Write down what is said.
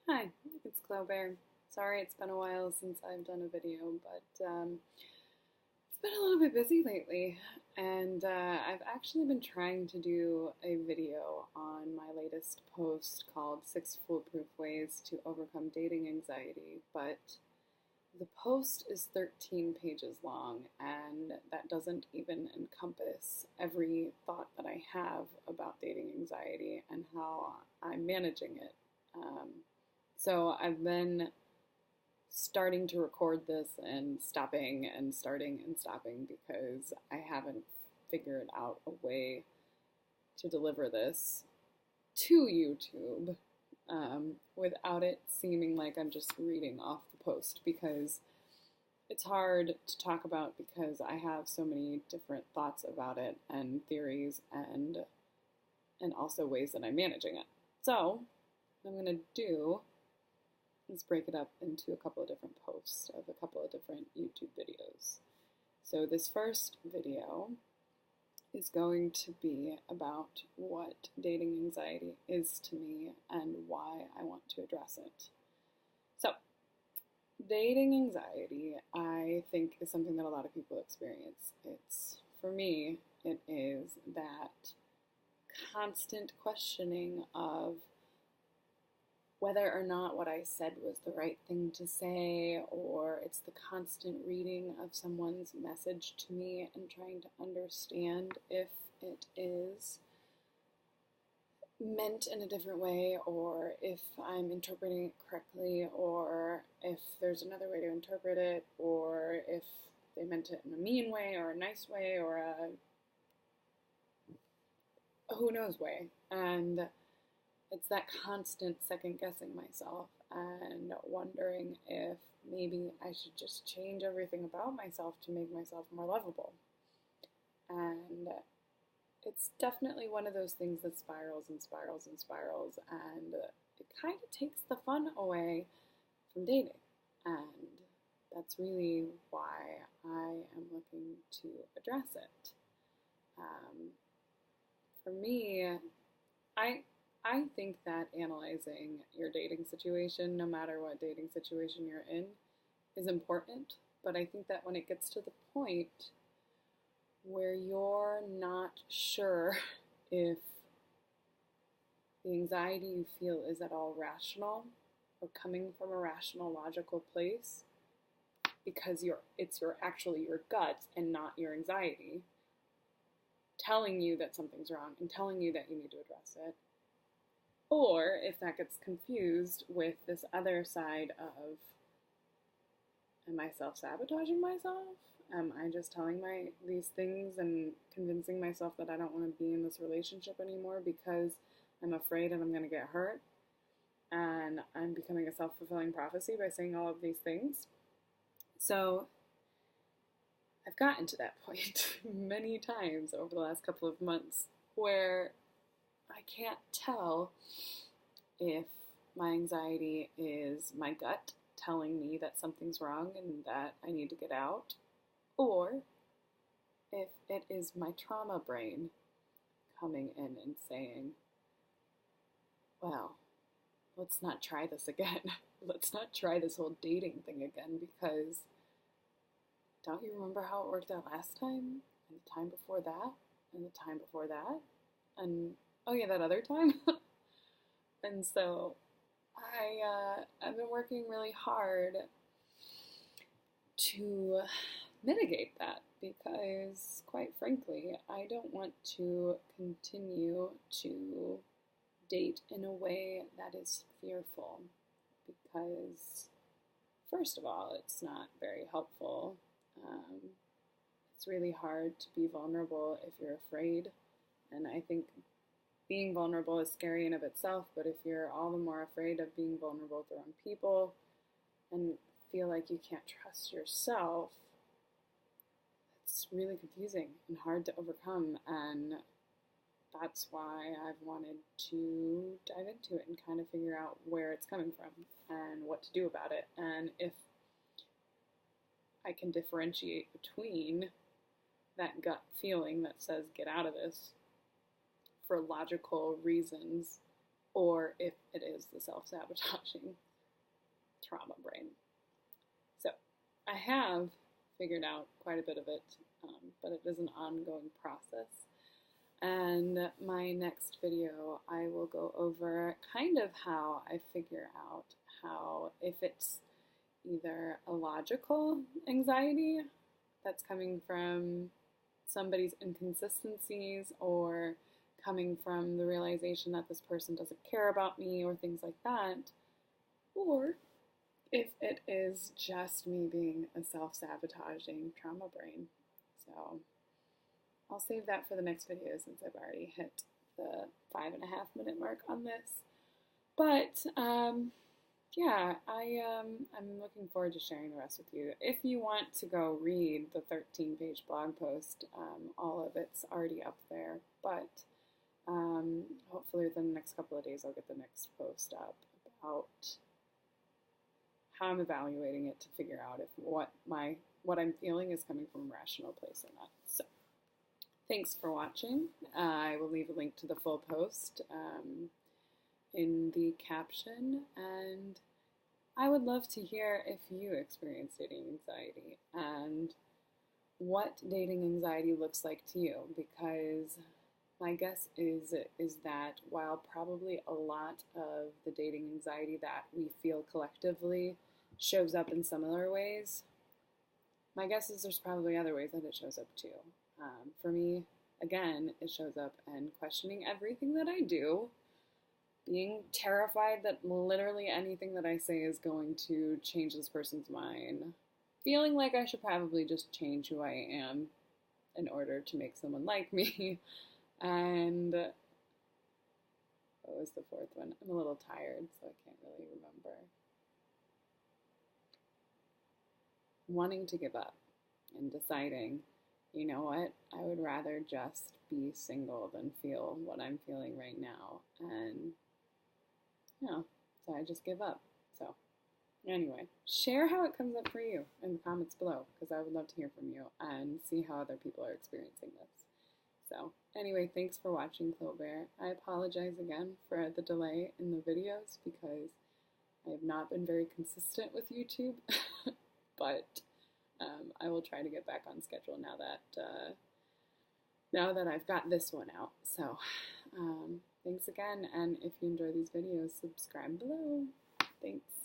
Hi, it's Clo Bare. Sorry it's been a while since I've done a video, but it's been a little bit busy lately. And I've actually been trying to do a video on my latest post called Six Foolproof Ways to Overcome Dating Anxiety, but the post is 13 pages long, and that doesn't even encompass every thought that I have about dating anxiety and how I'm managing it. Um, so I've been starting to record this and stopping and starting and stopping because I haven't figured out a way to deliver this to YouTube without it seeming like I'm just reading off the post, because it's hard to talk about because I have so many different thoughts about it and theories and also ways that I'm managing it. So what I'm going to do is break it up into a couple of different posts of a couple of different YouTube videos. So this first video is going to be about what dating anxiety is to me and why I want to address it. So, dating anxiety, I think, is something that a lot of people experience. For me, it is that constant questioning of whether or not what I said was the right thing to say, or it's the constant reading of someone's message to me and trying to understand if it is meant in a different way, or if I'm interpreting it correctly, or if there's another way to interpret it, or if they meant it in a mean way, or a nice way, or a who knows way. And it's that constant second guessing myself and wondering if maybe I should just change everything about myself to make myself more lovable. And it's definitely one of those things that spirals and spirals and spirals, and it kind of takes the fun away from dating. And that's really why I am looking to address it. For me, I think that analyzing your dating situation, no matter what dating situation you're in, is important. But I think that when it gets to the point where you're not sure if the anxiety you feel is at all rational or coming from a rational, logical place, because it's actually your gut and not your anxiety telling you that something's wrong and telling you that you need to address it, or if that gets confused with this other side of, am I self-sabotaging myself? Am I just telling these things and convincing myself that I don't want to be in this relationship anymore because I'm afraid that I'm going to get hurt? And I'm becoming a self-fulfilling prophecy by saying all of these things. So I've gotten to that point many times over the last couple of months where I can't tell if my anxiety is my gut telling me that something's wrong and that I need to get out, or if it is my trauma brain coming in and saying, well, let's not try this again. Let's not try this whole dating thing again, because don't you remember how it worked out last time? And the time before that? And the time before that? And oh yeah, that other time? And so I've been working really hard to mitigate that, because quite frankly, I don't want to continue to date in a way that is fearful, because first of all, it's not very helpful. It's really hard to be vulnerable if you're afraid, and I think being vulnerable is scary in of itself, but if you're all the more afraid of being vulnerable with the wrong people and feel like you can't trust yourself, it's really confusing and hard to overcome. And that's why I've wanted to dive into it and kind of figure out where it's coming from and what to do about it, and if I can differentiate between that gut feeling that says get out of this for logical reasons or if it is the self-sabotaging trauma brain. So I have figured out quite a bit of it, but it is an ongoing process. And my next video, I will go over kind of how I figure out how, if it's either a logical anxiety that's coming from somebody's inconsistencies or coming from the realization that this person doesn't care about me or things like that, or if it is just me being a self-sabotaging trauma brain. So I'll save that for the next video since I've already hit the 5.5-minute mark on this. But yeah, I'm looking forward to sharing the rest with you. If you want to go read the 13-page blog post, all of it's already up there. But hopefully within the next couple of days I'll get the next post up about how I'm evaluating it to figure out if what I'm feeling is coming from a rational place or not. So thanks for watching. I will leave a link to the full post in the caption, and I would love to hear if you experience dating anxiety and what dating anxiety looks like to you, because my guess is that while probably a lot of the dating anxiety that we feel collectively shows up in similar ways, my guess is there's probably other ways that it shows up too. For me, again, it shows up in questioning everything that I do, being terrified that literally anything that I say is going to change this person's mind, feeling like I should probably just change who I am in order to make someone like me, and what was the fourth one? I'm a little tired, so I can't really remember. Wanting to give up and deciding, you know what, I would rather just be single than feel what I'm feeling right now. And, so I just give up. So, anyway, share how it comes up for you in the comments below, because I would love to hear from you and see how other people are experiencing this. So, anyway, thanks for watching Clo Bare. I apologize again for the delay in the videos because I have not been very consistent with YouTube, but I will try to get back on schedule now that I've got this one out. So, thanks again, and if you enjoy these videos, subscribe below. Thanks.